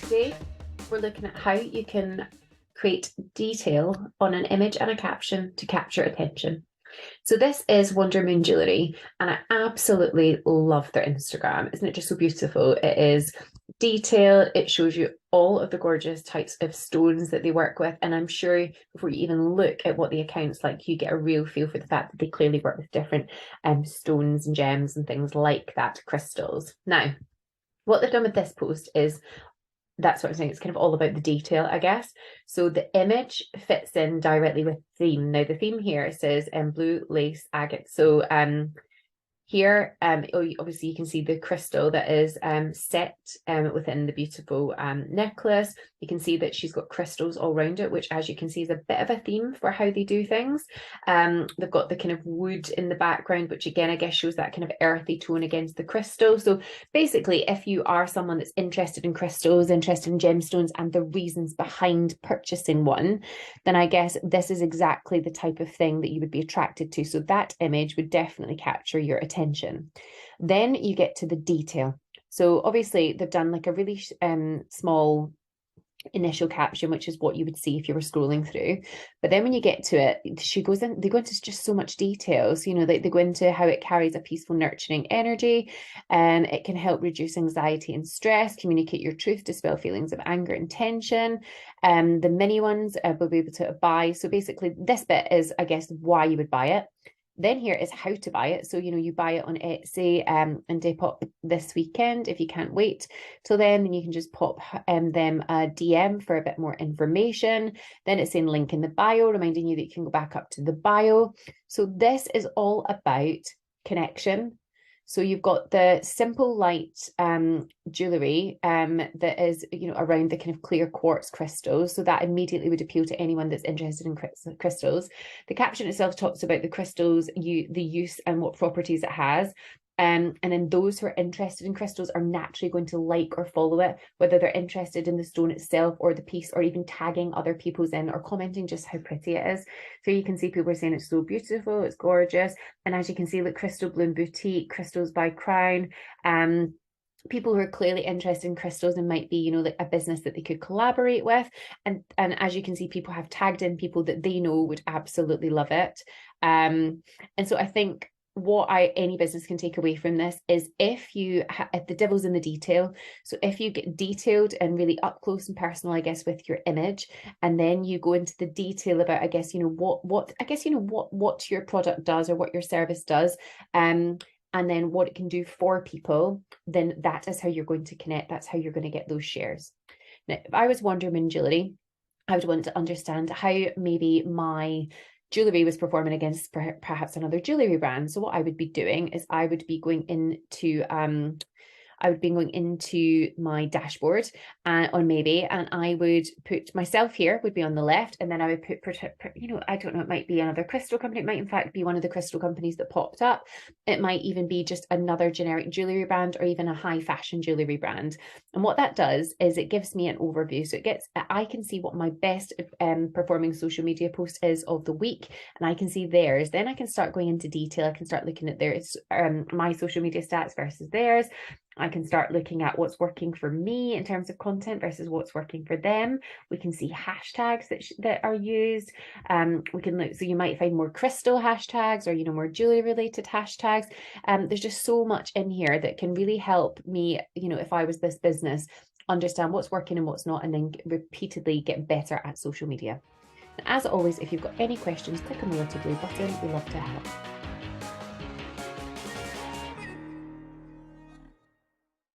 Today, we're looking at how you can create detail on an image and a caption to capture attention. So this is Wonder Moon Jewellery, and I absolutely love their Instagram. Isn't it just so beautiful? It is detailed. It shows you all of the gorgeous types of stones that they work with. And I'm sure before you even look at what the account's like, you get a real feel for the fact that they clearly work with different stones and gems and things like that, crystals. Now, what they've done with this post is that's what I'm saying. It's kind of all about the detail, I guess. So the image fits in directly with theme. Now the theme here, it says blue lace agate. So here, obviously you can see the crystal that is set within the beautiful necklace. You can see that she's got crystals all around it, which, as you can see, is a bit of a theme for how they do things. They've got the kind of wood in the background, which again, I guess shows that kind of earthy tone against the crystal. So basically, if you are someone that's interested in crystals, interested in gemstones, and the reasons behind purchasing one, then I guess this is exactly the type of thing that you would be attracted to. So that image would definitely capture your attention. Then you get to the detail. So obviously they've done like a really small initial caption, which is what you would see if you were scrolling through. But then when you get to it, they go into just so much details. They go into how it carries a peaceful, nurturing energy, and it can help reduce anxiety and stress, communicate your truth, dispel feelings of anger and tension. The mini ones will be able to buy. So basically this bit is, I guess, why you would buy it. Then here is how to buy it. So, you buy it on Etsy and Depop this weekend. If you can't wait till then you can just pop them a DM for a bit more information. Then it's saying link in the bio, reminding you that you can go back up to the bio. So this is all about connection. So you've got the simple light jewellery that is, around the kind of clear quartz crystals. So that immediately would appeal to anyone that's interested in crystals. The caption itself talks about the crystals, the use and what properties it has. And then those who are interested in crystals are naturally going to like or follow it, whether they're interested in the stone itself or the piece, or even tagging other people's in or commenting just how pretty it is. So you can see people are saying it's so beautiful, it's gorgeous. And as you can see, like Crystal Bloom Boutique, Crystals by Crown, people who are clearly interested in crystals and might be, like a business that they could collaborate with. And as you can see, people have tagged in people that they know would absolutely love it. And so I think what any business can take away from this is if the devil's in the detail. So if you get detailed and really up close and personal, I guess, with your image, and then you go into the detail about, I guess, what your product does or what your service does, and then what it can do for people, then that is how you're going to connect. That's how you're going to get those shares. Now, if I was Wonder Moon Jewellery, I would want to understand how maybe my jewellery was performing against perhaps another jewellery brand. So what I would be doing is I would be going into my dashboard on Maybe, and I would put myself here, would be on the left, and then I would put, I don't know, it might be another crystal company. It might in fact be one of the crystal companies that popped up. It might even be just another generic jewellery brand or even a high fashion jewellery brand. And what that does is it gives me an overview. So I can see what my best performing social media post is of the week, and I can see theirs. Then I can start going into detail. I can start looking at my social media stats versus theirs. I can start looking at what's working for me in terms of content versus what's working for them. We can see hashtags that are used. We can look, so you might find more crystal hashtags or, more jewelry related hashtags. There's just so much in here that can really help me, if I was this business, understand what's working and what's not, and then repeatedly get better at social media. And as always, if you've got any questions, click on the little blue button. We love to help.